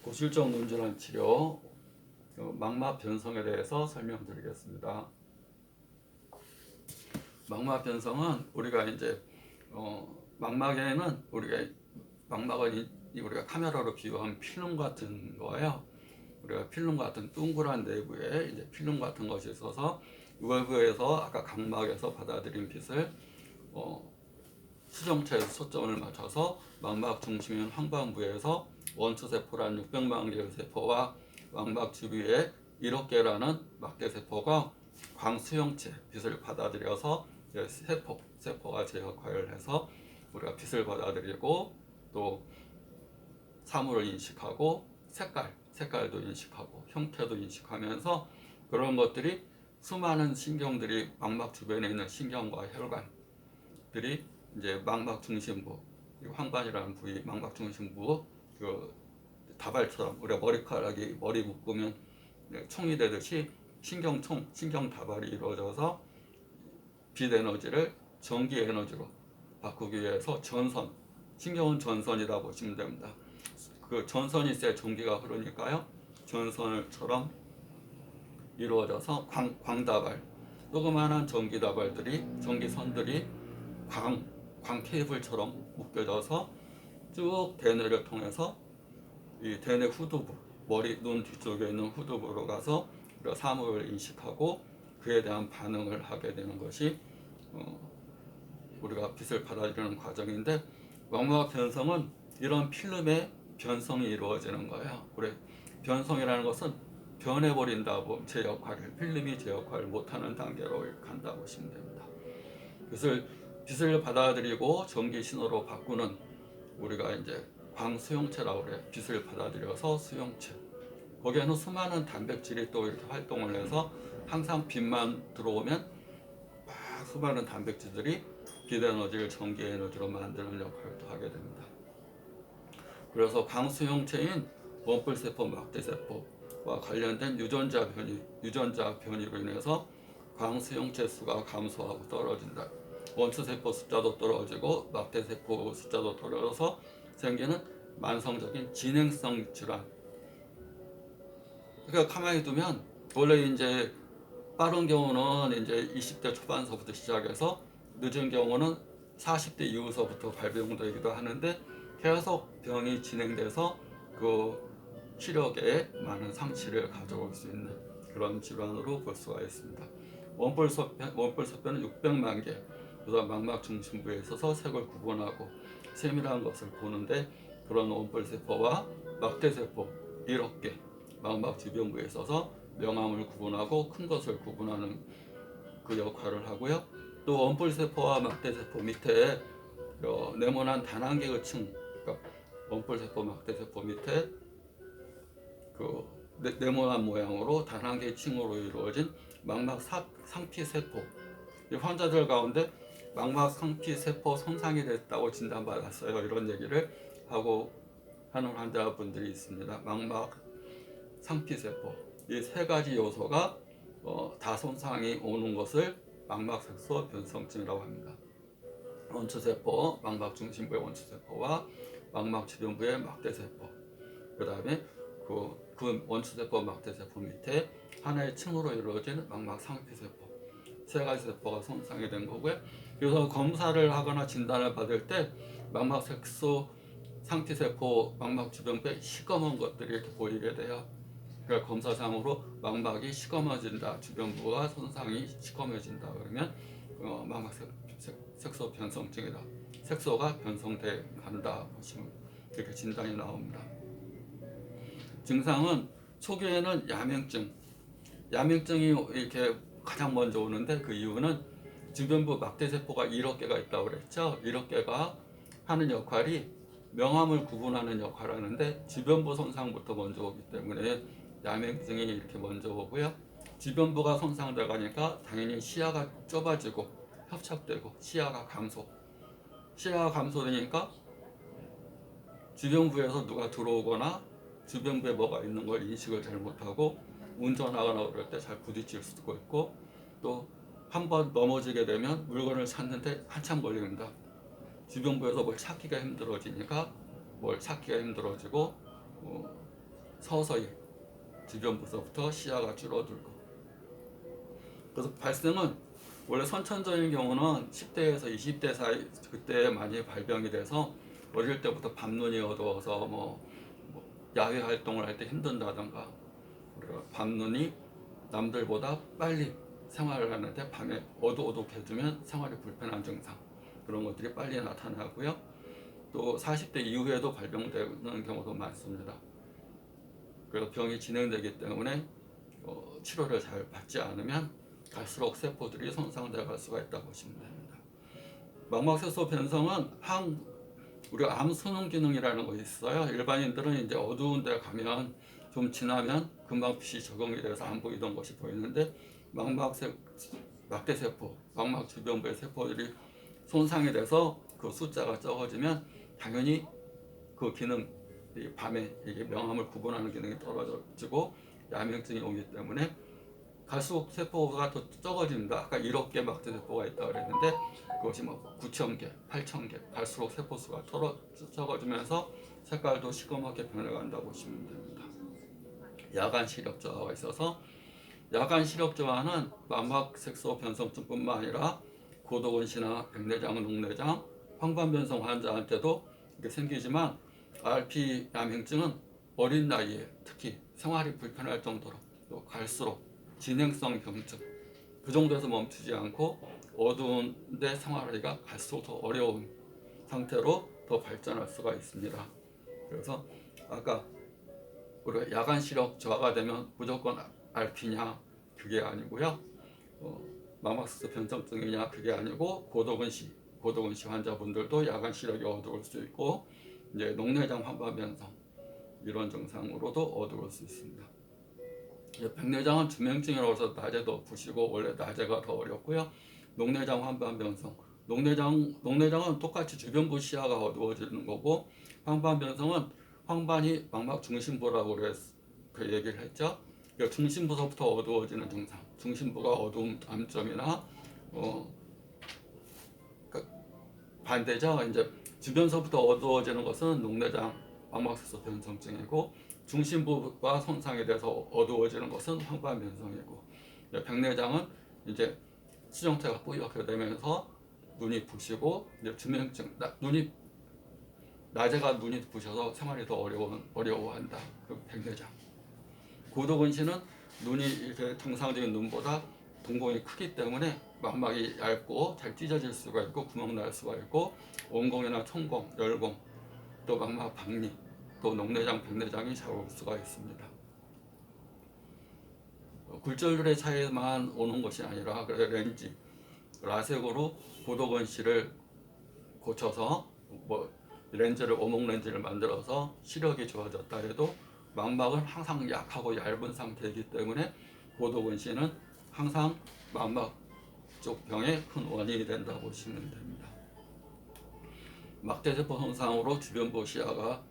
고실적 논질환 치료 망막 변성에 대해서 설명드리겠습니다. 망막 변성은 우리가 이제 망막에는 망막은 우리가 카메라로 비유하면 필름 같은 거예요. 우리가 필름 같은 둥그란 내부에 이제 필름 같은 것이 있어서 외부에서 아까 각막에서 받아들인 빛을 수정체에서 초점을 맞춰서 망막 중심인 황반부에서 원초세포란 600만 개의 세포와 망막 주위에 1억 개라는 막대세포가 광수형체 빛을 받아들여서 세포가 제 역할을 해서 우리가 빛을 받아들이고 또 사물을 인식하고 색깔도 인식하고 형태도 인식하면서 그런 것들이 수많은 신경들이 망막 주변에 있는 신경과 혈관들이 이제 망막 중심부, 황반이라는 부위, 망막 중심부 그 다발처럼 우리가 머리카락이 머리 묶으면 총이 되듯이 신경 다발이 이루어져서 빛 에너지를 전기 에너지로 바꾸기 위해서 신경은 전선이다 보시면 됩니다. 그 전선이 있어야 전기가 흐르니까요. 전선처럼 이루어져서 광다발, 조그마한 전기선들이 광 케이블처럼 묶여져서 쭉 대뇌를 통해서 이 대뇌 후두부, 눈 뒤쪽에 있는 후두부로 가서 우리가 사물을 인식하고 그에 대한 반응을 하게 되는 것이 우리가 빛을 받아들이는 과정인데, 망막 변성은 이런 필름의 변성이 이루어지는 거예요. 우리 변성이라는 것은 변해버린다고 필름이 제 역할을 못하는 단계로 간다고 보시면 됩니다. 빛을 받아들이고 전기 신호로 바꾸는 우리가 이제 광수용체라고 그래요. 빛을 받아들여서 수용체. 거기에는 수많은 단백질이 또 이렇게 활동을 해서 항상 빛만 들어오면 막 수많은 단백질들이 빛 에너지를 전기 에너지로 만드는 역할도 하게 됩니다. 그래서 광수용체인 원뿔세포, 막대세포와 관련된 유전자 변이로 인해서 광수용체 수가 감소하고 떨어진다. 원초세포 숫자도 떨어지고 막대세포 숫자도 떨어져서 생기는 만성적인 진행성 질환. 그러니까 가만히 두면 원래 이제 빠른 경우는 이제 20대 초반서부터 시작해서 늦은 경우는 40대 이후서부터 발병되기도 하는데 계속 병이 진행돼서 그 시력에 많은 상실을 가져올 수 있는 그런 질환으로 볼 수가 있습니다. 원뿔소변은 600만 개, 그다음 망막 중심부에 있어서 색을 구분하고 세밀한 것을 보는데, 그런 원뿔세포와 막대세포 1억 개, 망막 주변부에 있어서 명암을 구분하고 큰 것을 구분하는 그 역할을 하고요. 또 원뿔세포와 막대세포 밑에 네모난 단한개의 층, 그러니까 원뿔세포, 막대세포 밑에 그 네모난 모양으로 단한개의 층으로 이루어진 망막 상피세포. 이 환자들 가운데 망막 상피세포 손상이 됐다고 진단받았어요. 이런 얘기를 하는 환자분들이 있습니다. 망막 상피세포, 이 세 가지 요소가 다 손상이 오는 것을 망막색소 변성증이라고 합니다. 원초세포, 망막 중심부의 원초세포와 망막 주변부의 막대세포, 그 다음에 그 원초세포, 막대세포 밑에 하나의 층으로 이루어진 망막 상피세포, 세 가지 세포가 손상이 된 거고요. 그래서 검사를 하거나 진단을 받을 때 망막색소 상피세포, 망막 주변부에 시꺼먼 것들이 이렇게 보이게 돼요. 그러니까 검사상으로 망막이 시커머진다, 주변부가 손상이 시커매진다 그러면 망막색소 변성증이다, 색소가 변성돼 간다 보시면 이렇게 진단이 나옵니다. 증상은 초기에는 야맹증이 이렇게 가장 먼저 오는데, 그 이유는 주변부 막대세포가 1억 개가 있다고 그랬죠. 1억 개가 하는 역할이 명암을 구분하는 역할을 하는데 주변부 손상부터 먼저 오기 때문에 야맹증이 이렇게 먼저 오고요. 주변부가 손상돼 가니까 당연히 시야가 좁아지고 협착되고 시야가 감소되니까 주변부에서 누가 들어오거나 주변부에 뭐가 있는 걸 인식을 잘 못하고 운전하거나 그럴 때 잘 부딪힐 수도 있고, 또 한번 넘어지게 되면 물건을 찾는데 한참 걸립니다. 주변부에서 뭘 찾기가 힘들어지고 서서히 주변부서부터 시야가 줄어들고, 그래서 발생은 원래 선천적인 경우는 10대에서 20대 사이 그때 많이 발병이 돼서 어릴 때부터 밤눈이 어두워서 뭐 야외 활동을 할 때 힘든다던가, 그리고 밤눈이 남들보다 빨리 생활을 하는데 밤에 어둑어둑해지면 생활이 불편한 증상, 그런 것들이 빨리 나타나고요. 또 40대 이후에도 발병되는 경우도 많습니다. 그래서 병이 진행되기 때문에 치료를 잘 받지 않으면 갈수록 세포들이 손상돼 갈 수가 있다고 보시면 됩니다. 망막색소 변성은 우리가 암 수능 기능이라는 것이 있어요. 일반인들은 이제 어두운 데 가면 좀 지나면 금방 빛이 적응이 돼서 안 보이던 것이 보이는데, 막대세포, 망막 주변부의 세포들이 손상이 돼서 그 숫자가 적어지면 당연히 그 기능, 밤에 이게 명암을 구분하는 기능이 떨어지고 야맹증이 오기 때문에 갈수록 세포가 더 적어집니다. 아까 1억 개 막대세포가 있다고 그랬는데 그것이 9,000개, 8,000개 갈수록 세포 수가 적어지면서 색깔도 시커멓게 변해간다고 보시면 됩니다. 야간 시력 저하가 있어서, 야간 시력 저하는 망막색소 변성증뿐만 아니라 고도근시나 백내장, 녹내장, 황반변성 환자한테도 이게 생기지만, RP 야맹증은 어린 나이에 특히 생활이 불편할 정도로, 또 갈수록 진행성 경증, 그 정도에서 멈추지 않고 어두운데 생활하기가 갈수록 더 어려운 상태로 더 발전할 수가 있습니다. 그래서 아까 우리가 야간 시력 저하가 되면 무조건 RP냐, 그게 아니고요. 망막색소 변성증이냐, 그게 아니고 고도근시 환자분들도 야간 시력이 어두울 수 있고, 이제 녹내장 황반 변성 이런 증상으로도 어두울 수 있습니다. 백내장은 주맹증이라고 해서 낮에도 부시고 원래 낮에가 더 어렵고요. 녹내장 황반 변성, 녹내장은 똑같이 주변부 시야가 어두워지는 거고, 황반 변성은 황반이 망막 중심부라고 그 얘기를 했죠. 중심부서부터 어두워지는 증상, 중심부가 어두운 암점이나 반대죠. 이제 주변서부터 어두워지는 것은 녹내장 망막색소 변성증이고, 중심부가 손상이 돼서 어두워지는 것은 황반 변성이고, 백내장은 이제 수정체가 뿌옇게 되면서 눈이 부시고, 이제 주맹증, 낮에가 눈이 부셔서 생활이 더 어려워한다. 그 백내장. 고도근시는 눈이 이렇게 정상적인 눈보다 동공이 크기 때문에 망막이 얇고 잘 찢어질 수가 있고 구멍 날 수가 있고, 온공이나 청공, 열공, 또 망막 박리, 또 녹내장, 백내장이 잘 올 수가 있습니다. 굴절률의 차이만 오는 것이 아니라, 그래서 렌즈, 라섹으로 고도근시를 고쳐서 렌즈를 오목 렌즈를 만들어서 시력이 좋아졌다 해도 망막은 항상 약하고 얇은 상태이기 때문에 고도근시는 항상 망막 쪽 병의 큰 원인이 된다고 보시면 됩니다. 막대세포 손상으로 주변부 시야가,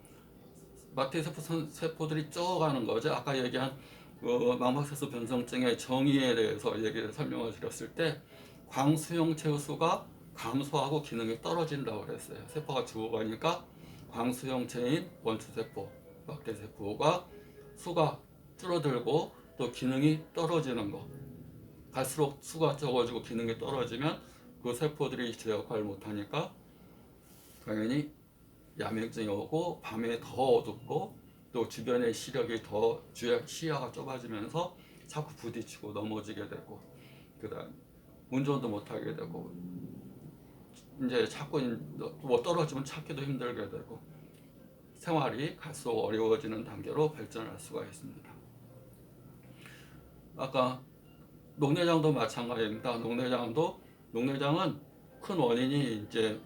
세포들이 쪄가는 거죠. 아까 얘기한 망막색소 변성증의 정의에 대해서 설명을 드렸을 때, 광수형체 수가 감소하고 기능이 떨어진다고 그랬어요. 세포가 죽어가니까 광수형체인 원추세포, 막대세포가 수가 줄어들고 또 기능이 떨어지는 거. 갈수록 수가 적어지고 기능이 떨어지면 그 세포들이 제 역할을 못하니까 당연히 야맹증이 오고, 밤에 더 어둡고, 또 주변의 시력이 더 시야가 좁아지면서 자꾸 부딪히고 넘어지게 되고, 그다음 운전도 못하게 되고, 이제 자꾸 떨어지면 찾기도 힘들게 되고, 생활이 갈수록 어려워지는 단계로 발전할 수가 있습니다. 아까 녹내장도 마찬가지입니다. 녹내장은 큰 원인이 이제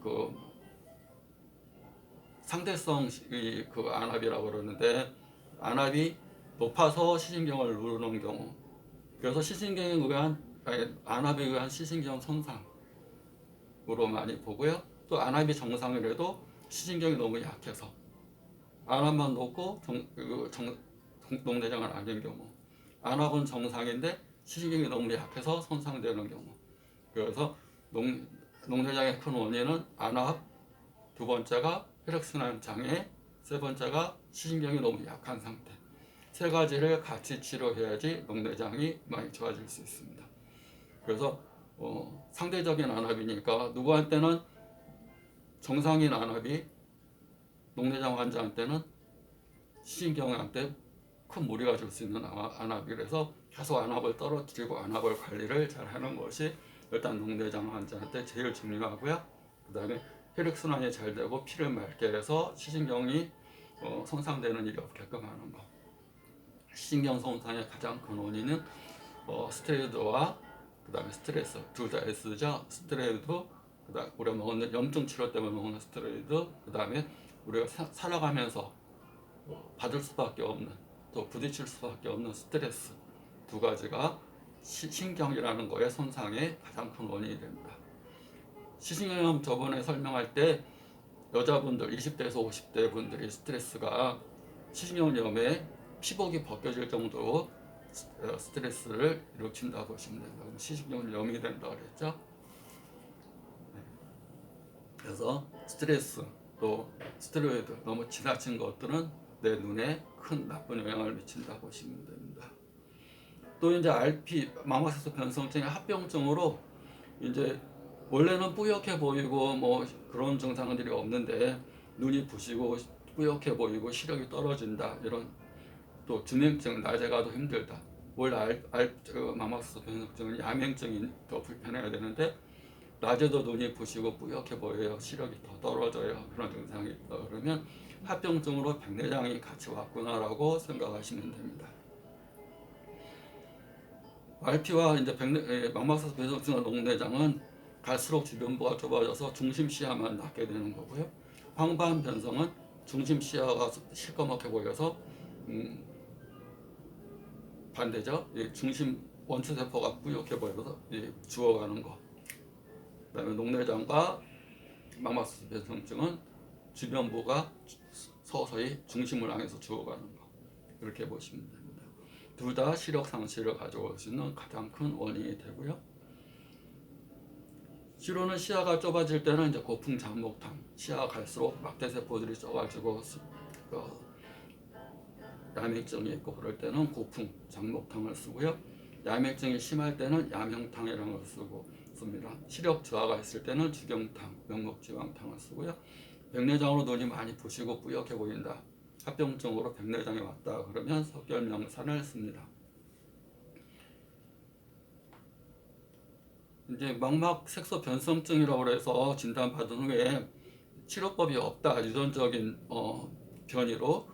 상대성 안압이라고 그러는데, 안압이 높아서 시신경을 누르는 경우, 그래서 안압에 의한 시신경 손상으로 많이 보고요. 또 안압이 정상이라도 시신경이 너무 약해서, 안압만 높고 녹내장은 아닌 경우, 안압은 정상인데 시신경이 너무 약해서 손상되는 경우. 그래서 녹내장의 큰 원인은 안압, 두 번째가 혈액순환 장애, 세 번째가 시신경이 너무 약한 상태. 세 가지를 같이 치료해야지 녹내장이 많이 좋아질 수 있습니다. 그래서 상대적인 안압이니까 누구한테는 정상인 안압이 녹내장 환자한테는 시신경한테 큰 무리가 줄 수 있는 안압이라서 계속 안압을 떨어뜨리고 안압을 관리를 잘 하는 것이 일단 녹내장 환자한테 제일 중요하고요. 그 다음에 혈액순환이 잘 되고 피를 맑게 해서 시신경이 손상되는 일이 없게끔 하는 거. 시신경 손상의 가장 큰 원인은 스테로이드와 그 다음에 스트레스, 둘 다 S죠. 스테로이드, 그 다음 우리가 먹는 염증 치료 때문에 먹는 스테로이드, 그 다음에 우리가 살아가면서 받을 수밖에 없는, 또 부딪힐 수밖에 없는 스트레스, 두 가지가 신경이라는 거의 손상의 가장 큰 원인이 됩니다. 시신경염 저번에 설명할 때 여자분들 20대에서 50대 분들이 스트레스가 시신경염에 피복이 벗겨질 정도로 스트레스를 일으킨다고 보시면 됩니다. 시신경염이 된다고 그랬죠. 그래서 스트레스 또 스테로이드 너무 지나친 것들은 내 눈에 큰 나쁜 영향을 미친다고 보시면 됩니다. 또 이제 RP 망막색소 변성증의 합병증으로 이제 원래는 뿌옇게 보이고 뭐 그런 증상들이 없는데 눈이 부시고 뿌옇게 보이고 시력이 떨어진다, 이런 또 진행증, 낮에 가도 힘들다. 원래 망막색소 변성증은 야맹증이 더 불편해야 되는데 낮에도 눈이 부시고 뿌옇게 보여요, 시력이 더 떨어져요, 그런 증상이 있다 그러면 합병증으로 백내장이 같이 왔구나라고 생각하시면 됩니다. RP와 이제 망막색소 변성증과 녹내장은 갈수록 주변부가 좁아져서 중심 시야만 낮게 되는 거고요. 황반 변성은 중심 시야가 시꺼멓게 보여서 반대죠. 중심 원추 세포가 뿌옇게 보여서 죽어가는 거. 그다음에 녹내장과 망막색소 변성증은 주변부가 서서히 중심을 향해서 죽어가는 거. 이렇게 보시면 됩니다. 둘 다 시력 상실을 가져올 수 있는 가장 큰 원인이 되고요. 시로는 시야가 좁아질 때는 이제 고풍 장목탕, 시야가 갈수록 막대세포들이 좁아지고 야맹증이 있고 그럴 때는 고풍 장목탕을 쓰고요. 야맹증이 심할 때는 야명탕이라는 걸 씁니다. 시력 저하가 있을 때는 주경탕, 명목지방탕을 쓰고요. 백내장으로 눈이 많이 부시고 뿌옇게 보인다, 합병증으로 백내장이 왔다 그러면 석결명산을 씁니다. 이제 망막색소 변성증이라고 해서 진단받은 후에 치료법이 없다, 유전적인 변이로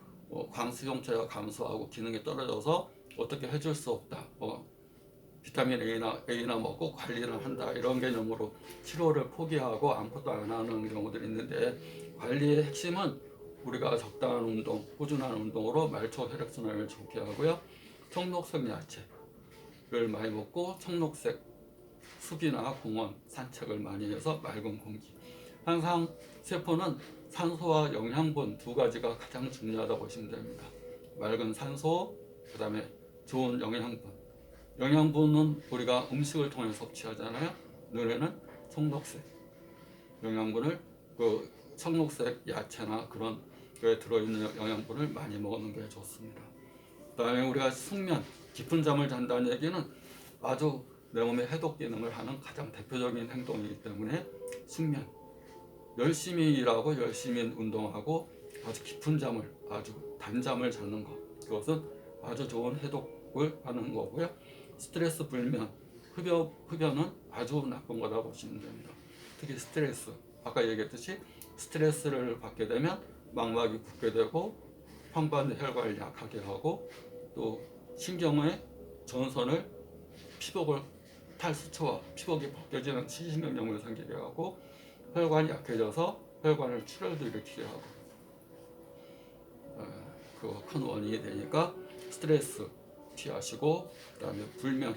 광수용체가 감소하고 기능이 떨어져서 어떻게 해줄 수 없다, 비타민 A나 먹고 관리를 한다, 이런 개념으로 치료를 포기하고 아무것도 안 하는 경우들이 있는데, 관리의 핵심은 우리가 적당한 운동, 꾸준한 운동으로 말초 혈액순환을 좋게 하고요. 청록색 야채를 많이 먹고 청록색 숲이나 공원, 산책을 많이 해서 맑은 공기. 항상 세포는 산소와 영양분 두 가지가 가장 중요하다고 보시면 됩니다. 맑은 산소, 그 다음에 좋은 영양분. 영양분은 우리가 음식을 통해 섭취하잖아요. 눈에는 청록색 영양분을, 청록색 야채나 그런 거에 들어있는 영양분을 많이 먹는 게 좋습니다. 그 다음에 우리가 숙면, 깊은 잠을 잔다는 얘기는 아주 내 몸의 해독 기능을 하는 가장 대표적인 행동이기 때문에 숙면, 열심히 일하고 열심히 운동하고 아주 깊은 잠을, 아주 단잠을 자는 것, 그것은 아주 좋은 해독을 하는 거고요. 스트레스 불면, 흡연은 아주 나쁜 거다 보시면 됩니다. 특히 스트레스, 아까 얘기했듯이 스트레스를 받게 되면 망막이 붓게 되고 황반 혈관을 약하게 하고 또 신경의 전선을 피복을 탈수초와 피복이 벗겨지는 시신경염을 생기게 하고 혈관이 약해져서 혈관을 출혈도 일으키게 하고 그 큰 원인이 되니까 스트레스 피하시고, 그 다음에 불면,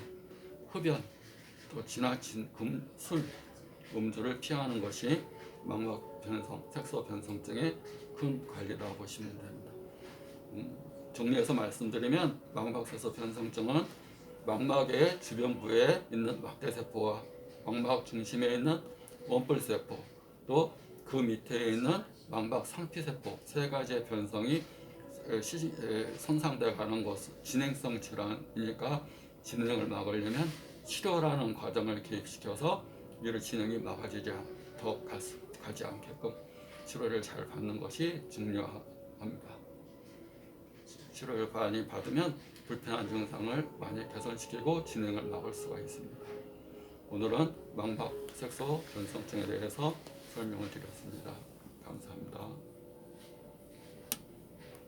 흡연, 또 지나친 술, 음주를 피하는 것이 망막 변성, 색소 변성증의 큰 관리다 보시면 됩니다. 정리해서 말씀드리면 망막색소 변성증은 망막의 주변부에 있는 막대세포와 망막 중심에 있는 원뿔세포, 또 그 밑에 있는 망막 상피세포 세 가지의 변성이 손상돼 가는 것은 진행성 질환이니까 진행을 막으려면 치료라는 과정을 개입시켜서 이를 진행이 막아지지 더 가지 않게끔 치료를 잘 받는 것이 중요합니다. 치료를 많이 받으면 불편한 증상을 많이 개선시키고 진행을 막을 수가 있습니다. 오늘은 망막색소 변성증에 대해서 설명을 드렸습니다. 감사합니다.